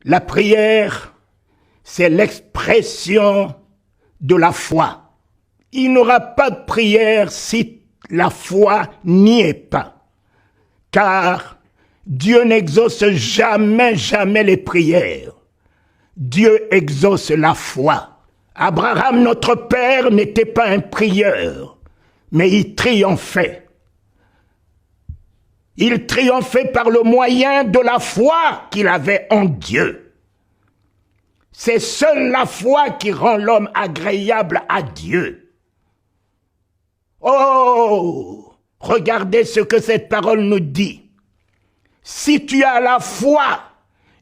La prière, c'est l'expression de la foi. Il n'y aura pas de prière si la foi n'y est pas. Car Dieu n'exauce jamais les prières. Dieu exauce la foi. Abraham, notre père, n'était pas un prieur, mais il triomphait. Il triomphait par le moyen de la foi qu'il avait en Dieu. C'est seule la foi qui rend l'homme agréable à Dieu. Oh, regardez ce que cette parole nous dit. Si tu as la foi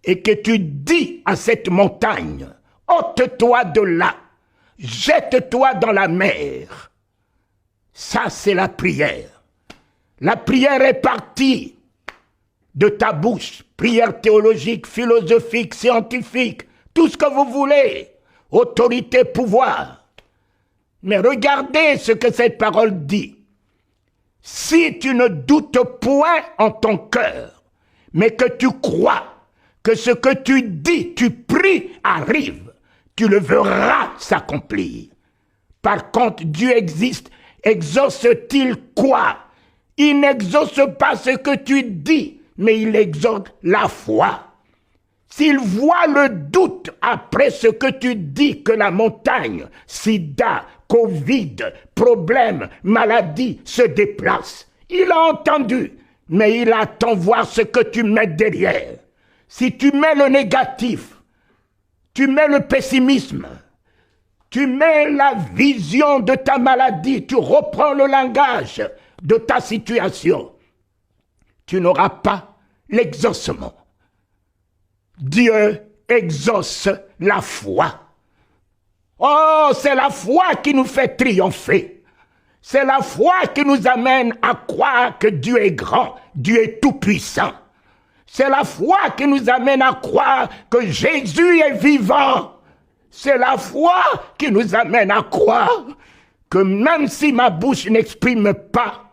et que tu dis à cette montagne, ôte-toi de là, jette-toi dans la mer. Ça, c'est la prière. La prière est partie de ta bouche. Prière théologique, philosophique, scientifique, tout ce que vous voulez. Autorité, pouvoir. Mais regardez ce que cette parole dit. Si tu ne doutes point en ton cœur, mais que tu crois que ce que tu dis, tu pries, arrive, tu le verras s'accomplir. Par contre, Dieu existe. Exauce-t-il quoi? Il n'exauce pas ce que tu dis, mais il exauce la foi. S'il voit le doute après ce que tu dis, que la montagne, sida, Covid, problème, maladie se déplace, il a entendu, mais il attend voir ce que tu mets derrière. Si tu mets le négatif, tu mets le pessimisme, tu mets la vision de ta maladie, tu reprends le langage de ta situation, tu n'auras pas l'exaucement. Dieu exauce la foi. Oh, c'est la foi qui nous fait triompher. C'est la foi qui nous amène à croire que Dieu est grand, Dieu est tout-puissant. C'est la foi qui nous amène à croire que Jésus est vivant. C'est la foi qui nous amène à croire que même si ma bouche n'exprime pas,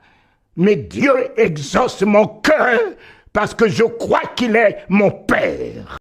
mais Dieu exauce mon cœur parce que je crois qu'il est mon Père.